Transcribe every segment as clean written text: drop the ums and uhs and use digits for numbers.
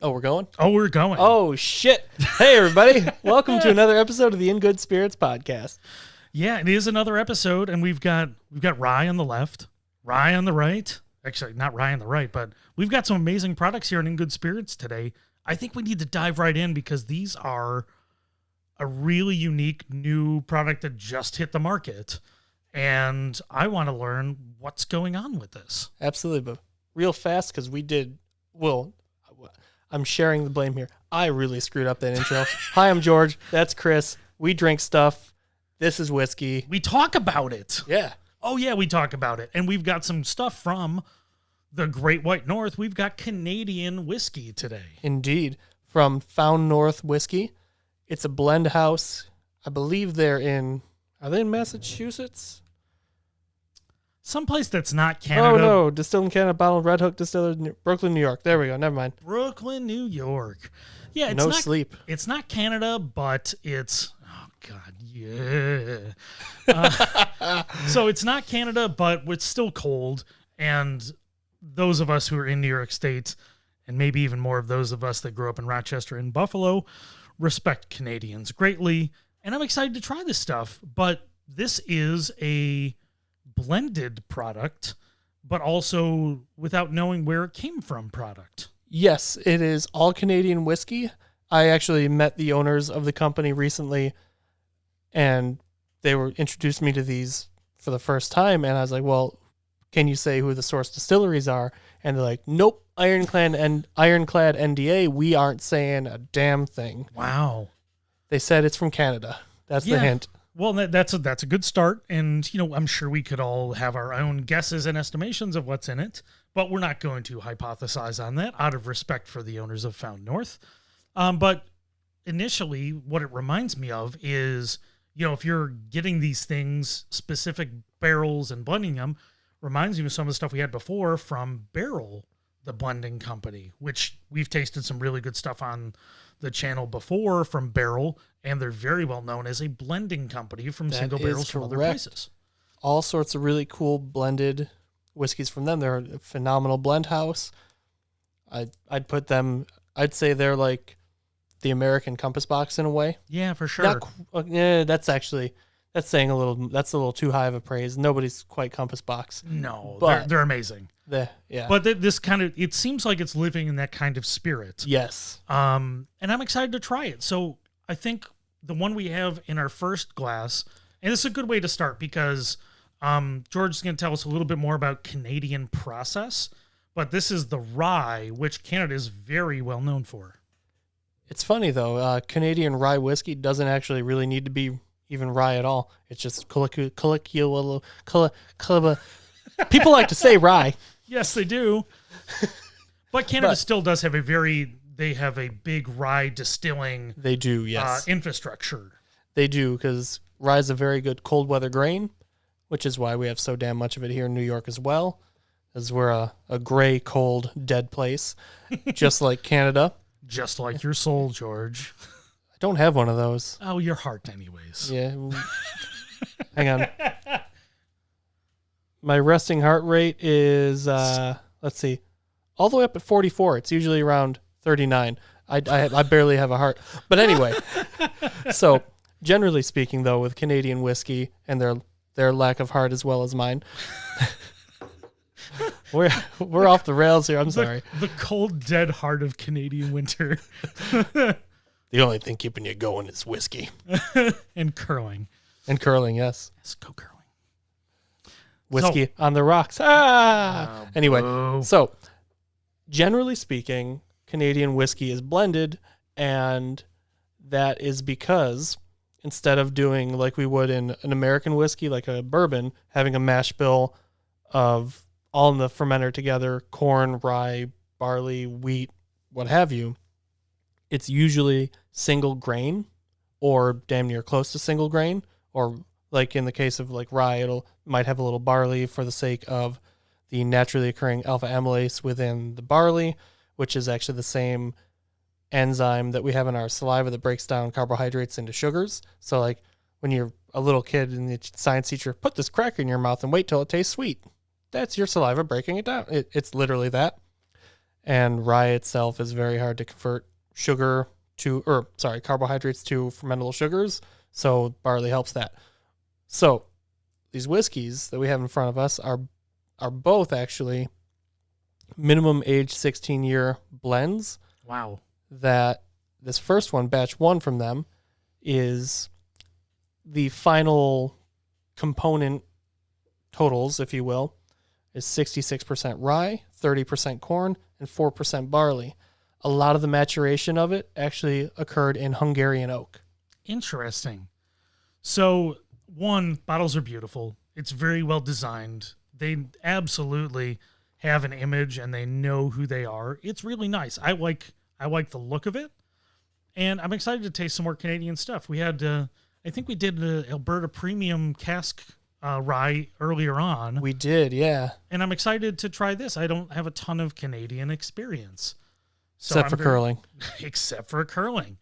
Oh, we're going? Oh, we're going. Oh, shit. Hey, everybody. Welcome to another episode of the In Good Spirits podcast. Yeah, it is another episode, and we've got Rye on the left, Rye on the right. Actually, not Rye on the right, but we've got some amazing products here in Good Spirits today. I think we need to dive right in because these are a really unique new product that just hit the market, and I want to learn what's going on with this. Absolutely, but real fast because I'm sharing the blame here. I really screwed up that intro. Hi, I'm George. That's Chris. We drink stuff. This is whiskey. We talk about it. Yeah. Oh, yeah, we talk about it. And we've got some stuff from the Great White North. We've got Canadian whiskey today. Indeed. From Found North Whisky. It's a blend house. I believe are they in Massachusetts? Someplace that's not Canada. Oh, no. Distilled in Canada, bottled Red Hook Distiller, Brooklyn, New York. There we go. Never mind. Brooklyn, New York. Yeah, it's no not sleep. It's not Canada, but it's... Oh, God, yeah. So it's not Canada, but it's still cold. And those of us who are in New York State, and maybe even more of those of us that grew up in Rochester and Buffalo, respect Canadians greatly. And I'm excited to try this stuff. But this is a blended product, but also without knowing where it came from product. Yes, it is all Canadian whiskey. I actually met the owners of the company recently, and they were introduced me to these for the first time, and I was like, well, can you say who the source distilleries are? And they're like, nope, Ironclad NDA, we aren't saying a damn thing. Wow. They said it's from Canada. That's the hint. Well, that's a good start, and I'm sure we could all have our own guesses and estimations of what's in it, but we're not going to hypothesize on that out of respect for the owners of Found North. But initially, what it reminds me of is, if you're getting these things, specific barrels and blending them, reminds me of some of the stuff we had before from Barrel, the blending company, which we've tasted some really good stuff on the channel before from Barrel, and they're very well known as a blending company from single barrels from other places. All sorts of really cool blended whiskeys from them. They're a phenomenal blend house. I'd say they're like the American Compass Box in a way. Yeah, for sure. That's saying that's a little too high of a praise. Nobody's quite Compass Box. No, but they're amazing. But this it seems like it's living in that kind of spirit. Yes. And I'm excited to try it. So I think the one we have in our first glass, and this is a good way to start because George is going to tell us a little bit more about Canadian process, but this is the rye, which Canada is very well known for. It's funny though, Canadian rye whiskey doesn't actually really need to be even rye at all. It's just people like to say rye. Yes, they do. But Canada still does have they have a big rye distilling. They do, yes. Infrastructure. They do, because rye is a very good cold weather grain, which is why we have so damn much of it here in New York as well, as we're a gray, cold, dead place, just like Canada. Just like your soul, George. I don't have one of those. Oh, your heart anyways. Yeah. Hang on. My resting heart rate is, let's see, all the way up at 44. It's usually around 39. I barely have a heart. But anyway, so generally speaking, though, with Canadian whiskey and their lack of heart as well as mine, we're off the rails here. I'm sorry. The cold, dead heart of Canadian winter. The only thing keeping you going is whiskey. And curling. And curling, yes. Let's go curling. Whiskey on the rocks. Anyway, so generally speaking, Canadian whiskey is blended, and that is because instead of doing like we would in an American whiskey, like a bourbon, having a mash bill of all in the fermenter together, corn, rye, barley, wheat, what have you, it's usually single grain or damn near close to single grain, or like in the case of like rye, might have a little barley for the sake of the naturally occurring alpha amylase within the barley, which is actually the same enzyme that we have in our saliva that breaks down carbohydrates into sugars. So like when you're a little kid and the science teacher, put this cracker in your mouth and wait till it tastes sweet. That's your saliva breaking it down. It's literally that. and rye itself is very hard to convert carbohydrates to fermentable sugars. So barley helps that. So these whiskeys that we have in front of us are both actually minimum age 16-year blends. Wow. That this first one, batch 1 from them, is the final component totals, if you will, is 66% rye, 30% corn, and 4% barley. A lot of the maturation of it actually occurred in Hungarian oak. Interesting. So, one, bottles are beautiful. It's very well designed. They absolutely have an image and they know who they are. It's really nice. I like the look of it. And I'm excited to taste some more Canadian stuff. We had, I think we did an Alberta Premium cask rye earlier on. We did, yeah. And I'm excited to try this. I don't have a ton of Canadian experience. So Except for curling. Except for curling.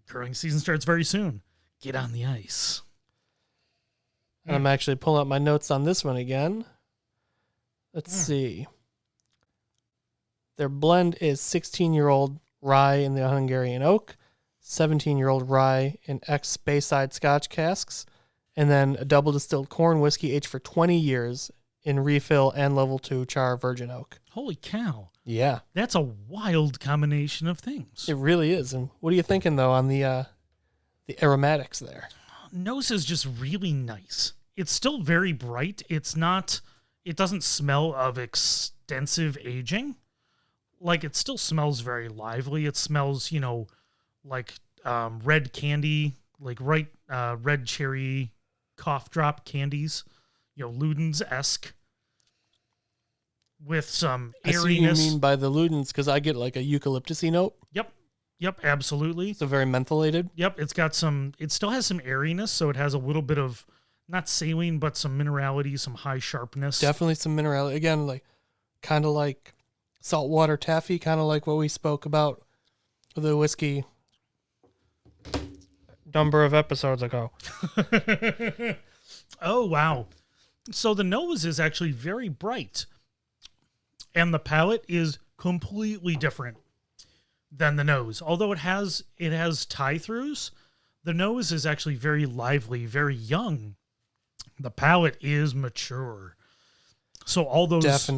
Curling season starts very soon. Get on the ice. And I'm actually pulling up my notes on this one again. Let's see. Their blend is 16-year-old rye in the Hungarian oak, 17-year-old rye in ex-Bayside Scotch casks, and then a double distilled corn whiskey aged for 20 years in refill and level 2 char virgin oak. Holy cow. Yeah. That's a wild combination of things. It really is. And what are you thinking, though, on the aromatics there? Nose is just really nice. It's still very bright. It doesn't smell of extensive aging. Like, it still smells very lively. It smells, like red candy, like red cherry cough drop candies, Ludens-esque, with some airiness. I see what you mean by the Ludens, because I get like a eucalyptus-y note. Yep, absolutely. So very mentholated. Yep, it still has some airiness, so it has a little bit of, not saline, but some minerality, some high sharpness. Definitely some minerality. Again, kind of like saltwater taffy, kind of like what we spoke about the whiskey number of episodes ago. Oh, wow. So the nose is actually very bright, and the palate is completely different than the nose. Although it has tie-throughs, the nose is actually very lively, very young. The palate is mature. So all those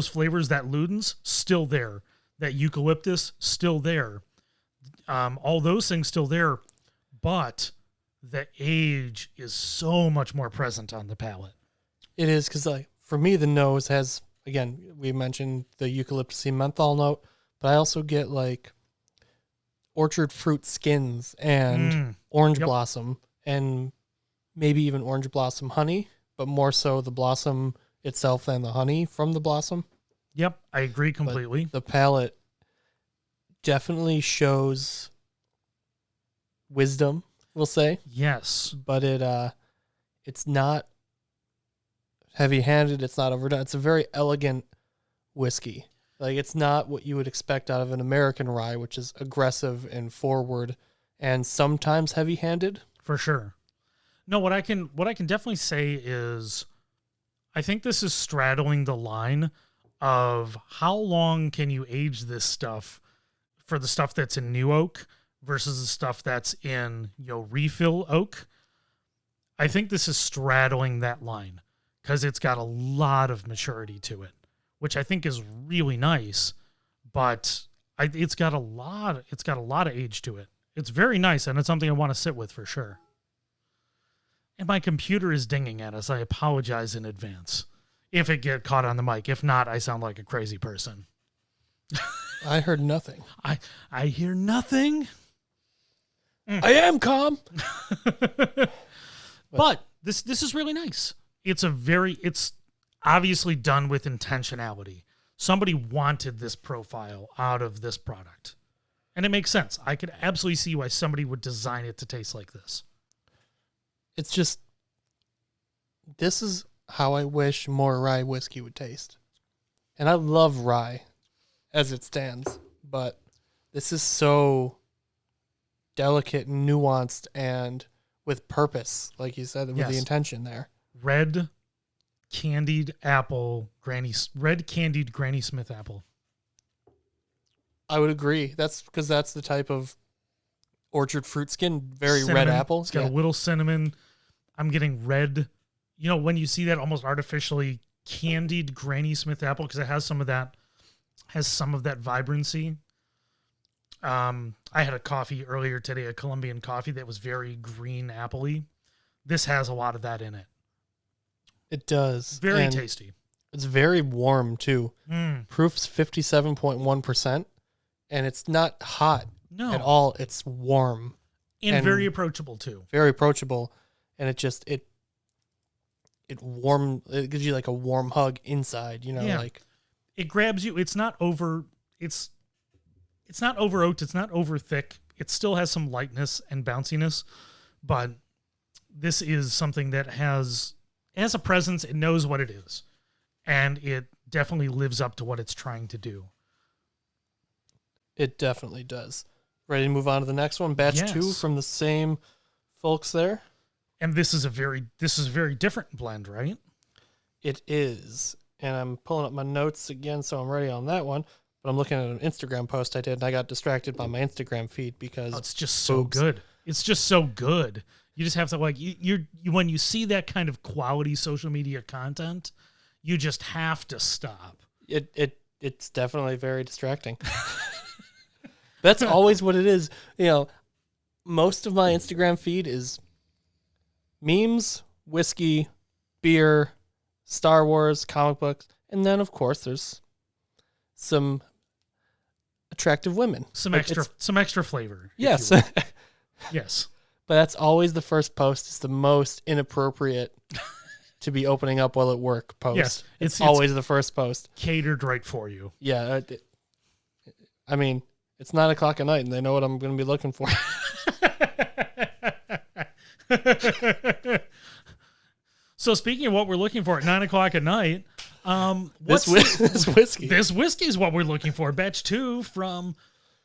flavors, that Ludens, still there. That eucalyptus, still there. All those things still there, but the age is so much more present on the palate. It is, because for me, the nose has, again, we mentioned the eucalyptus-y menthol note, but I also get orchard fruit skins and orange blossom and maybe even orange blossom honey, but more so the blossom itself than the honey from the blossom. Yep, I agree completely. But the palate definitely shows wisdom, we'll say. Yes. But it's not heavy-handed, it's not overdone. It's a very elegant whiskey. It's not what you would expect out of an American rye, which is aggressive and forward and sometimes heavy-handed. For sure. No, what I can definitely say is I think this is straddling the line of how long can you age this stuff for the stuff that's in new oak versus the stuff that's in refill oak. I think this is straddling that line because it's got a lot of maturity to it, which I think is really nice, but it's got a lot of age to it. It's very nice, and it's something I want to sit with for sure. And my computer is dinging at us. I apologize in advance if it get caught on the mic. If not, I sound like a crazy person. I heard nothing. I hear nothing. I am calm. But this is really nice. It's obviously done with intentionality. Somebody wanted this profile out of this product. And it makes sense. I could absolutely see why somebody would design it to taste like this. It's just, this is how I wish more rye whiskey would taste. And I love rye as it stands, but this is so delicate and nuanced and with purpose, like you said, with the intention there. Red candied Granny Smith apple. I would agree. That's because that's the type of orchard fruit skin, very cinnamon. red apple. It's got a little cinnamon. I'm getting red. You know, when you see that almost artificially candied Granny Smith apple, because it has some of that vibrancy. I had a coffee earlier today, a Colombian coffee that was very green apple-y. This has a lot of that in it. It does. Very tasty. It's very warm too. Proof's 57.1%, and it's not hot at all. It's warm and very approachable too. Very approachable, and it gives you like a warm hug inside. You know, like it grabs you. It's not over. It's not over oaked. It's not over thick. It still has some lightness and bounciness, but this is something that has a presence. It knows what it is, and it definitely lives up to what it's trying to do. It definitely does. Ready to move on to the next one? Batch 2 from the same folks there. And this is a very different blend, right? It is. And I'm pulling up my notes again, so I'm ready on that one. But I'm looking at an Instagram post I did, and I got distracted by my Instagram feed because it's just so good. It's just so good. You just have to you when you see that kind of quality social media content, you just have to stop. It's definitely very distracting. That's always what it is. You know, most of my Instagram feed is memes, whiskey, beer, Star Wars, comic books, and then of course there's some attractive women. Some extra flavor. Yes. Yes. But that's always the first post. It's the most inappropriate to be opening up while at work post. Yes. It's always the first post. Catered right for you. Yeah. I mean, it's 9:00 at night and they know what I'm going to be looking for. So speaking of what we're looking for at 9:00 at night, this whiskey. This whiskey is what we're looking for. Batch 2 from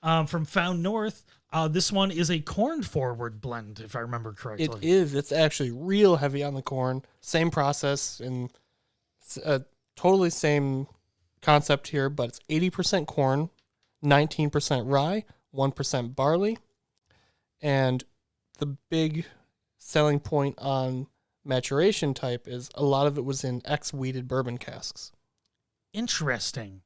Found North. This one is a corn forward blend, if I remember correctly. It is. It's actually real heavy on the corn. Same process and totally same concept here, but it's 80% corn, 19% rye, 1% barley, and the big selling point on maturation type is a lot of it was in ex-wheated bourbon casks. Interesting.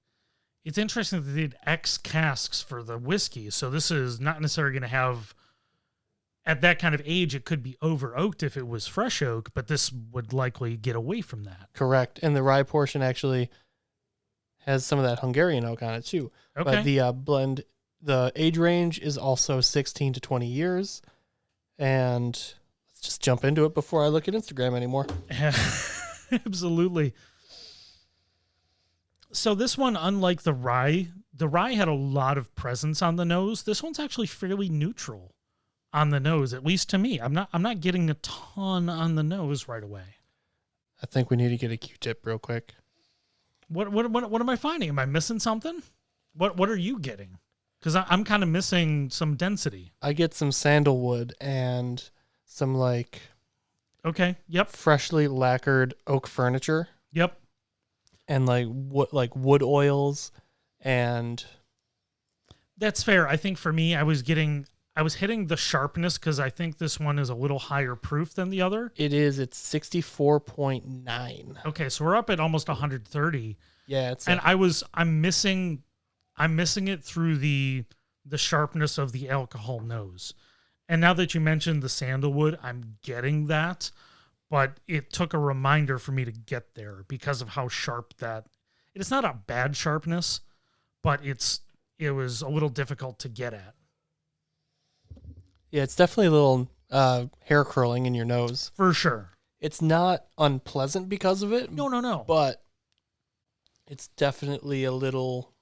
It's interesting that they did X casks for the whiskey. So this is not necessarily going to have, at that kind of age, it could be over oaked if it was fresh oak, but this would likely get away from that. Correct. And the rye portion actually has some of that Hungarian oak on it too. Okay. But the blend, the age range is also 16 to 20 years. And let's just jump into it before I look at Instagram anymore. Absolutely. So this one, unlike the rye had a lot of presence on the nose. This one's actually fairly neutral on the nose, at least to me. I'm not getting a ton on the nose right away. I think we need to get a Q-tip real quick. What am I finding? Am I missing something? What are you getting? Because I'm kind of missing some density. I get some sandalwood and some okay, yep, freshly lacquered oak furniture. Yep. And wood oils, and that's fair. I think for me, I was hitting the sharpness because I think this one is a little higher proof than the other. It is. It's 64.9. Okay, so we're up at almost 130. Yeah, I'm missing it through the sharpness of the alcohol nose. And now that you mentioned the sandalwood, I'm getting that. But it took a reminder for me to get there because of how sharp that. It's not a bad sharpness, but it was a little difficult to get at. Yeah, it's definitely a little hair curling in your nose. For sure. It's not unpleasant because of it. No. But it's definitely a little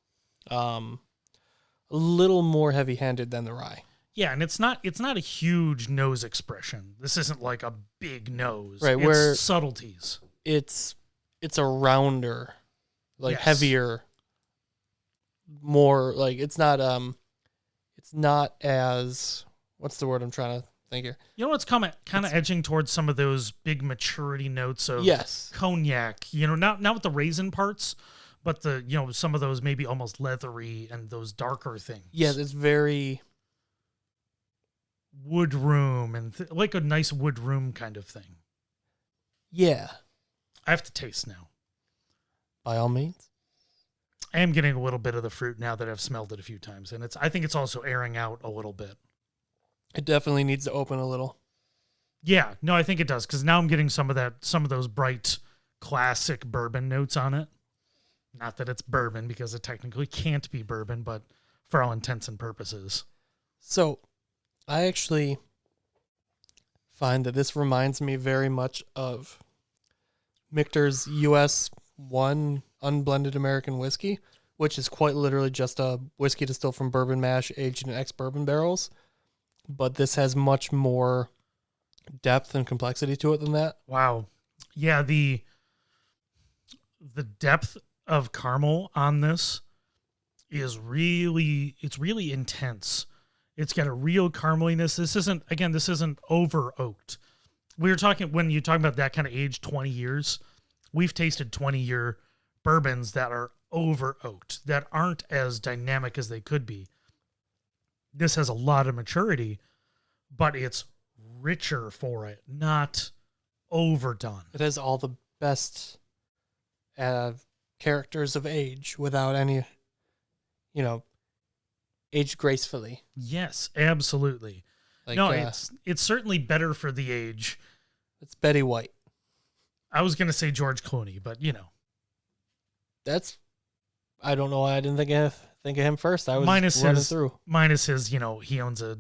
more heavy-handed than the rye. Yeah, and it's not a huge nose expression. This isn't like a big nose. Right, it's where subtleties. It's a rounder, heavier, more it's not as, what's the word I'm trying to think here? You know what's kind of edging towards some of those big maturity notes of yes, cognac. You know, not with the raisin parts, but some of those maybe almost leathery and those darker things. Yeah, it's very wood room and like a nice wood room kind of thing. Yeah. I have to taste now. By all means. I am getting a little bit of the fruit now that I've smelled it a few times, and I think it's also airing out a little bit. It definitely needs to open a little. Yeah, no, I think it does, because now I'm getting some of those bright classic bourbon notes on it. Not that it's bourbon, because it technically can't be bourbon, but for all intents and purposes. So, I actually find that this reminds me very much of Michter's US 1 unblended American whiskey, which is quite literally just a whiskey distilled from bourbon mash aged in ex-bourbon barrels. But this has much more depth and complexity to it than that. Wow. Yeah, the depth of caramel on this is really intense. It's got a real carameliness. This isn't over oaked. We were talking, when you talk about that kind of age, 20 years, we've tasted 20-year bourbons that are over oaked, that aren't as dynamic as they could be. This has a lot of maturity, but it's richer for it, not overdone. It has all the best characters of age without any, aged gracefully. Yes, absolutely. It's certainly better for the age. It's Betty White. I was going to say George Clooney, but I don't know why I didn't think of him first. I was running through. Minus his, he owned a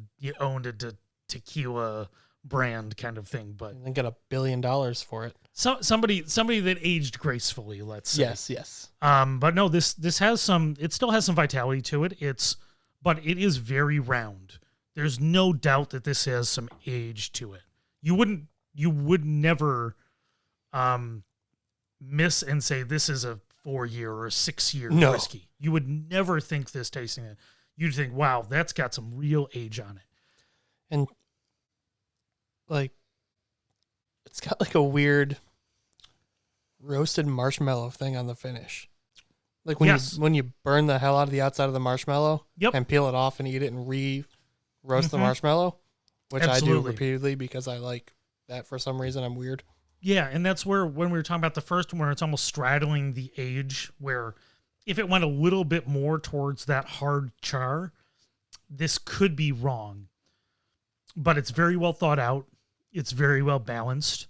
tequila brand kind of thing, but and got $1 billion for it. So somebody that aged gracefully, let's say. Yes. But no, this has it still has some vitality to it. But it is very round. There's no doubt that this has some age to it. You would never miss and say this is a 4-year or a 6-year whiskey. You would never think this tasting it. You'd think, wow, that's got some real age on it. And it's got a weird roasted marshmallow thing on the finish. When you burn the hell out of the outside of the marshmallow and peel it off and eat it and roast the marshmallow, which Absolutely. I do repeatedly because I like that for some reason. I'm weird. Yeah, and that's where, when we were talking about the first one, where it's almost straddling the age, where if it went a little bit more towards that hard char, this could be wrong. But it's very well thought out. It's very well balanced.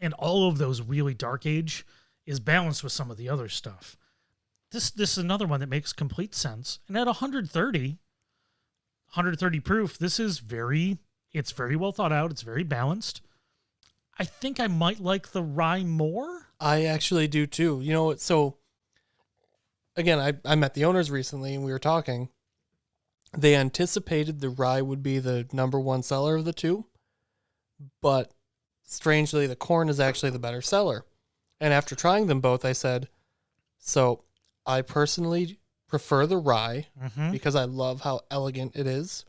And all of those really dark age is balanced with some of the other stuff. This is another one that makes complete sense. And at 130 proof, it's very well thought out. It's very balanced. I think I might like the rye more. I actually do too. So again, I met the owners recently and we were talking. They anticipated the rye would be the number one seller of the two, but strangely, the corn is actually the better seller. And after trying them both, I said, so I personally prefer the rye because I love how elegant it is.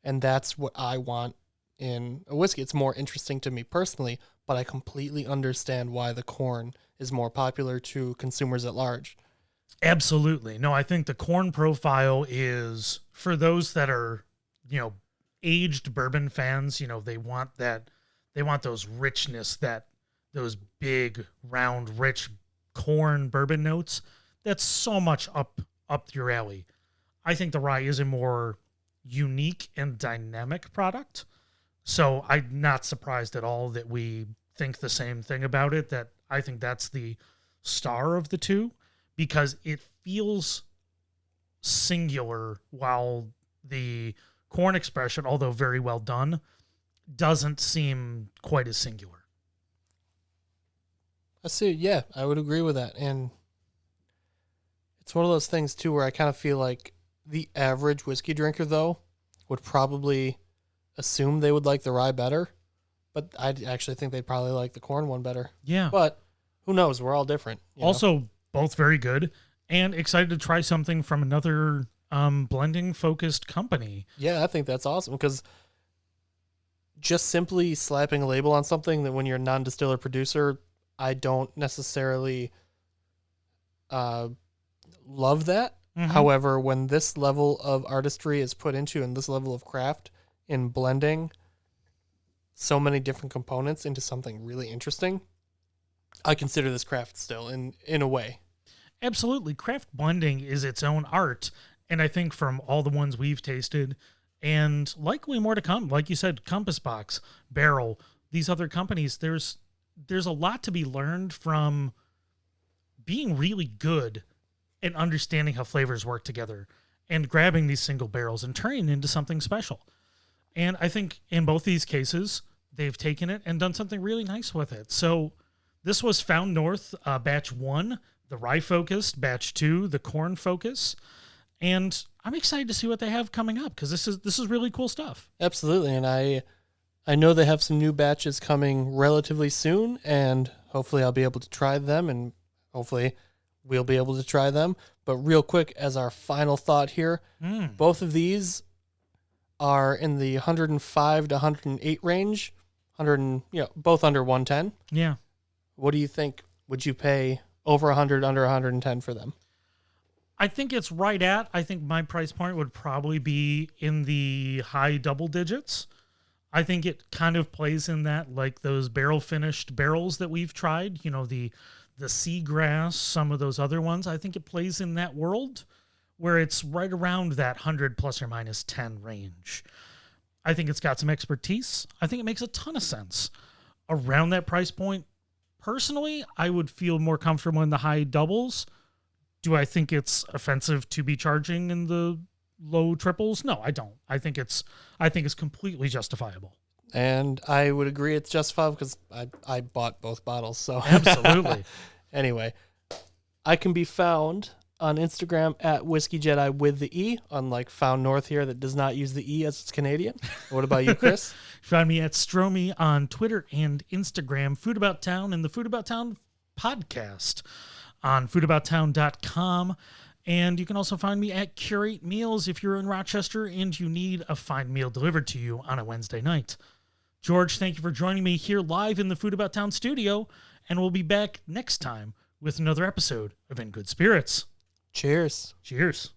And that's what I want in a whiskey. It's more interesting to me personally, but I completely understand why the corn is more popular to consumers at large. Absolutely. No, I think the corn profile is, for those that are, aged bourbon fans, they want those richness, those big, round, rich corn bourbon notes. That's so much up your alley. I think the rye is a more unique and dynamic product. So I'm not surprised at all that we think the same thing about it, that I think that's the star of the two, because it feels singular, while the corn expression, although very well done, doesn't seem quite as singular. I see. Yeah, I would agree with that. And it's one of those things too, where I kind of feel like the average whiskey drinker, though, would probably assume they would like the rye better, but I actually think they'd probably like the corn one better. Yeah. But who knows? We're all different. Also, both very good, and excited to try something from another blending focused company. Yeah, I think that's awesome, because just simply slapping a label on something that when you're a non-distiller producer, I don't necessarily love that. However, when this level of artistry is put into and this level of craft in blending so many different components into something really interesting, I consider this craft still in a way. Absolutely. Craft blending is its own art. And I think from all the ones we've tasted, and likely more to come, like you said, Compass Box, Barrel, these other companies, there's a lot to be learned from being really good and understanding how flavors work together and grabbing these single barrels and turning it into something special. And I think in both these cases, they've taken it and done something really nice with it. So this was Found North, batch 1, the rye focused, batch 2, the corn focus. And I'm excited to see what they have coming up because this is really cool stuff. Absolutely. And I know they have some new batches coming relatively soon, and hopefully I'll be able to try them, and hopefully we'll be able to try them. But real quick, as our final thought here, both of these are in the 105 to 108 range, both under 110. Yeah. What do you think? Would you pay over 100, under 110 for them? I think it's right at. I think my price point would probably be in the high double digits. I think it kind of plays in that, like those barrel finished barrels that we've tried, the Seagrass, some of those other ones. I think it plays in that world where it's right around that 100 plus or minus 10 range. I think it's got some expertise. I think it makes a ton of sense. Around that price point, personally, I would feel more comfortable in the high doubles. Do I think it's offensive to be charging in the low triples? No, I don't. I think it's completely justifiable. And I would agree it's justifiable because I bought both bottles. So absolutely. Anyway, I can be found on Instagram at Whiskey Jedi with the E, unlike Found North here that does not use the E as it's Canadian. What about you, Chris? Find me at Stromy on Twitter and Instagram, Food About Town, and the Food About Town podcast on foodabouttown.com. And you can also find me at Curate Meals if you're in Rochester and you need a fine meal delivered to you on a Wednesday night. George, thank you for joining me here live in the Food About Town studio, and we'll be back next time with another episode of In Good Spirits. Cheers. Cheers.